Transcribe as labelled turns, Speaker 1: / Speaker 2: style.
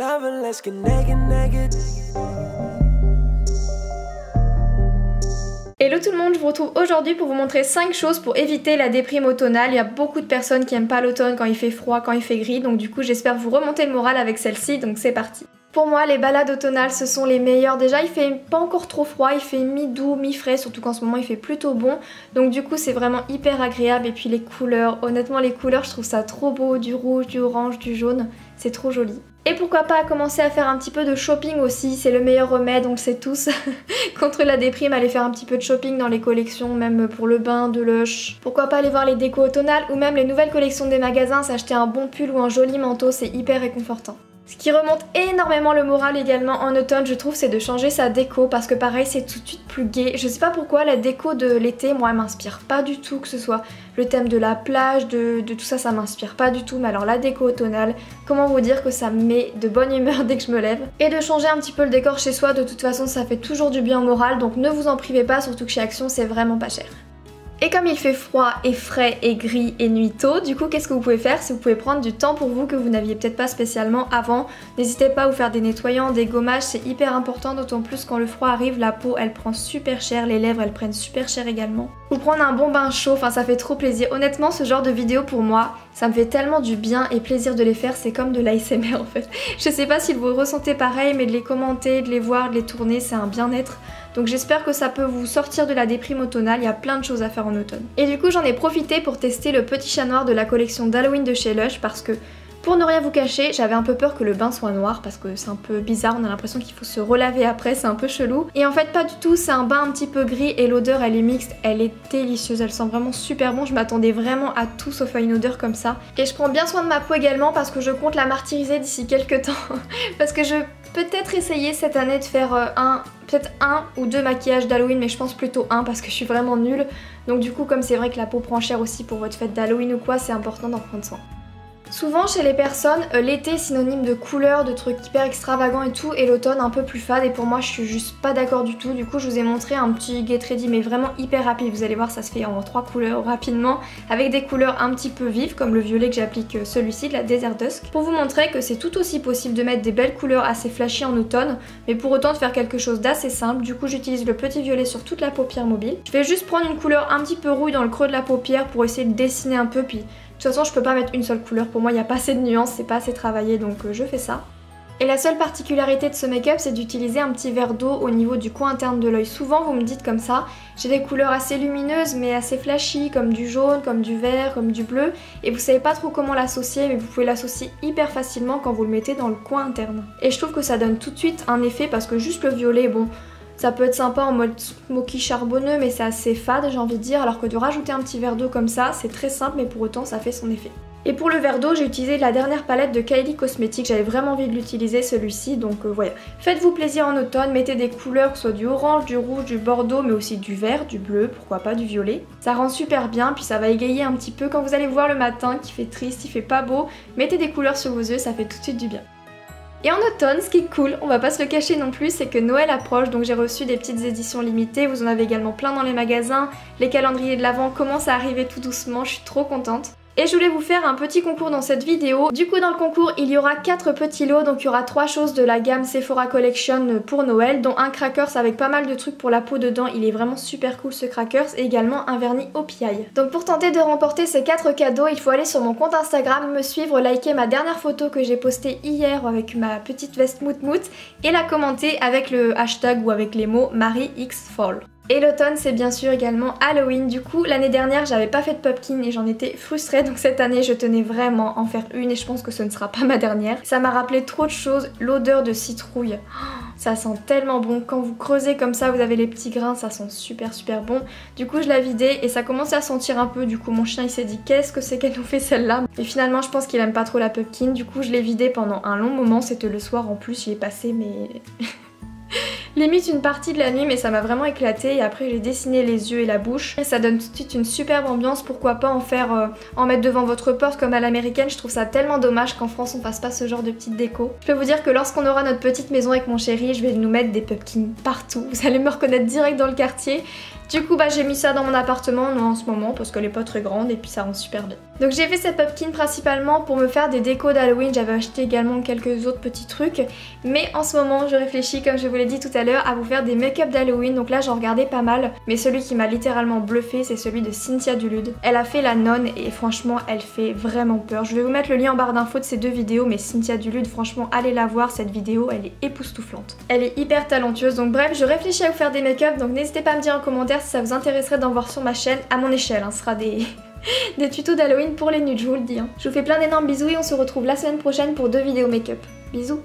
Speaker 1: Hello tout le monde, je vous retrouve aujourd'hui pour vous montrer 5 choses pour éviter la déprime automnale. Il y a beaucoup de personnes qui aiment pas l'automne quand il fait froid, quand il fait gris, donc du coup j'espère vous remonter le moral avec celle-ci, donc c'est parti. Pour moi, les balades automnales, ce sont les meilleures. Déjà, il fait pas encore trop froid, il fait mi-doux, mi-frais, surtout qu'en ce moment, il fait plutôt bon. Donc du coup, c'est vraiment hyper agréable. Et puis les couleurs, honnêtement, les couleurs, je trouve ça trop beau. Du rouge, du orange, du jaune, c'est trop joli. Et pourquoi pas commencer à faire un petit peu de shopping aussi, c'est le meilleur remède, on le sait tous, contre la déprime, aller faire un petit peu de shopping dans les collections, même pour le bain, de Lush. Pourquoi pas aller voir les décos automnales ou même les nouvelles collections des magasins, s'acheter un bon pull ou un joli manteau, c'est hyper réconfortant. Ce qui remonte énormément le moral également en automne, je trouve, c'est de changer sa déco parce que pareil, c'est tout de suite plus gai. Je sais pas pourquoi, la déco de l'été, moi, elle m'inspire pas du tout, que ce soit le thème de la plage, de tout ça, ça m'inspire pas du tout. Mais alors la déco automnale, comment vous dire que ça me met de bonne humeur dès que je me lève. Et de changer un petit peu le décor chez soi, de toute façon, ça fait toujours du bien au moral, donc ne vous en privez pas, surtout que chez Action, c'est vraiment pas cher. Et comme il fait froid et frais et gris et nuit tôt, du coup qu'est-ce que vous pouvez faire? C'est vous pouvez prendre du temps pour vous que vous n'aviez peut-être pas spécialement avant. N'hésitez pas à vous faire des nettoyants, des gommages, c'est hyper important, d'autant plus quand le froid arrive, la peau elle prend super cher, les lèvres elles prennent super cher également. Vous prendre un bon bain chaud, enfin ça fait trop plaisir. Honnêtement ce genre de vidéo pour moi, ça me fait tellement du bien et plaisir de les faire, c'est comme de l'ASMR en fait. Je sais pas si vous ressentez pareil, mais de les commenter, de les voir, de les tourner, c'est un bien-être. Donc j'espère que ça peut vous sortir de la déprime automnale, il y a plein de choses à faire en automne. Et du coup j'en ai profité pour tester le petit chat noir de la collection d'Halloween de chez Lush parce que pour ne rien vous cacher, j'avais un peu peur que le bain soit noir parce que c'est un peu bizarre, on a l'impression qu'il faut se relaver après, c'est un peu chelou. Et en fait pas du tout, c'est un bain un petit peu gris et l'odeur elle est mixte, elle est délicieuse, elle sent vraiment super bon, je m'attendais vraiment à tout sauf à une odeur comme ça. Et je prends bien soin de ma peau également parce que je compte la martyriser d'ici quelques temps. Parce que je peut-être essayer cette année de faire peut-être un ou deux maquillages d'Halloween, mais je pense plutôt un parce que je suis vraiment nulle. Donc du coup comme c'est vrai que la peau prend cher aussi pour votre fête d'Halloween ou quoi, c'est important d'en prendre soin. Souvent chez les personnes, l'été est synonyme de couleurs, de trucs hyper extravagants et tout, et l'automne un peu plus fade, et pour moi je suis juste pas d'accord du tout. Du coup je vous ai montré un petit get ready mais vraiment hyper rapide, vous allez voir ça se fait en 3 couleurs rapidement, avec des couleurs un petit peu vives comme le violet que j'applique celui-ci de la Desert Dusk, pour vous montrer que c'est tout aussi possible de mettre des belles couleurs assez flashy en automne, mais pour autant de faire quelque chose d'assez simple. Du coup j'utilise le petit violet sur toute la paupière mobile. Je vais juste prendre une couleur un petit peu rouille dans le creux de la paupière pour essayer de dessiner un peu, puis de toute façon je peux pas mettre une seule couleur, pour moi il n'y a pas assez de nuances, c'est pas assez travaillé, donc je fais ça. Et la seule particularité de ce make-up c'est d'utiliser un petit verre d'eau au niveau du coin interne de l'œil. Souvent vous me dites comme ça, j'ai des couleurs assez lumineuses mais assez flashy, comme du jaune, comme du vert, comme du bleu, et vous savez pas trop comment l'associer, mais vous pouvez l'associer hyper facilement quand vous le mettez dans le coin interne. Et je trouve que ça donne tout de suite un effet parce que juste le violet, bon, ça peut être sympa en mode smoky charbonneux mais c'est assez fade j'ai envie de dire, alors que de rajouter un petit verre d'eau comme ça c'est très simple mais pour autant ça fait son effet. Et pour le verre d'eau j'ai utilisé la dernière palette de Kylie Cosmetics, j'avais vraiment envie de l'utiliser celui-ci, donc voilà. Faites-vous plaisir en automne, mettez des couleurs que ce soit du orange, du rouge, du bordeaux mais aussi du vert, du bleu, pourquoi pas du violet. Ça rend super bien puis ça va égayer un petit peu quand vous allez voir le matin qu'il fait triste, il fait pas beau, mettez des couleurs sur vos yeux, ça fait tout de suite du bien. Et en automne, ce qui est cool, on va pas se le cacher non plus, c'est que Noël approche, donc j'ai reçu des petites éditions limitées, vous en avez également plein dans les magasins, les calendriers de l'Avent commencent à arriver tout doucement, je suis trop contente. Et je voulais vous faire un petit concours dans cette vidéo. Du coup dans le concours il y aura 4 petits lots, donc il y aura 3 choses de la gamme Sephora Collection pour Noël, dont un crackers avec pas mal de trucs pour la peau dedans, il est vraiment super cool ce crackers, et également un vernis au PI. Donc pour tenter de remporter ces 4 cadeaux, il faut aller sur mon compte Instagram, me suivre, liker ma dernière photo que j'ai postée hier avec ma petite veste mout et la commenter avec le hashtag ou avec les mots MarieXFall. Et l'automne c'est bien sûr également Halloween, du coup l'année dernière j'avais pas fait de pumpkin et j'en étais frustrée, donc cette année je tenais vraiment à en faire une et je pense que ce ne sera pas ma dernière. Ça m'a rappelé trop de choses, l'odeur de citrouille, ça sent tellement bon, quand vous creusez comme ça vous avez les petits grains, ça sent super bon. Du coup je l'ai vidée et ça commençait à sentir un peu, du coup mon chien il s'est dit qu'est-ce que c'est qu'elle nous fait celle-là. Et finalement je pense qu'il aime pas trop la pumpkin, du coup je l'ai vidée pendant un long moment, c'était le soir en plus, j'y ai passé mais... limite une partie de la nuit, mais ça m'a vraiment éclaté. Et après j'ai dessiné les yeux et la bouche et ça donne tout de suite une superbe ambiance. Pourquoi pas en mettre devant votre porte comme à l'américaine. Je trouve ça tellement dommage qu'en France on fasse pas ce genre de petite déco. Je peux vous dire que lorsqu'on aura notre petite maison avec mon chéri, je vais nous mettre des pumpkins partout, vous allez me reconnaître direct dans le quartier. Du coup bah j'ai mis ça dans mon appartement en ce moment parce qu'elle est pas très grande et puis ça rend super bien. Donc j'ai fait cette pumpkin principalement pour me faire des décos d'Halloween, j'avais acheté également quelques autres petits trucs. Mais en ce moment je réfléchis, comme je vous l'ai dit tout à l'heure, à vous faire des make-up d'Halloween. Donc là j'en regardais pas mal, mais celui qui m'a littéralement bluffé c'est celui de Cynthia Dulude. Elle a fait la nonne et franchement elle fait vraiment peur. Je vais vous mettre le lien en barre d'infos de ces deux vidéos, mais Cynthia Dulude franchement allez la voir, cette vidéo elle est époustouflante. Elle est hyper talentueuse, donc bref je réfléchis à vous faire des make-up, donc n'hésitez pas à me dire en commentaire si ça vous intéresserait d'en voir sur ma chaîne, à mon échelle, hein, ce sera des tutos d'Halloween pour les nudes, je vous le dis. Hein. Je vous fais plein d'énormes bisous et on se retrouve la semaine prochaine pour 2 vidéos make-up. Bisous.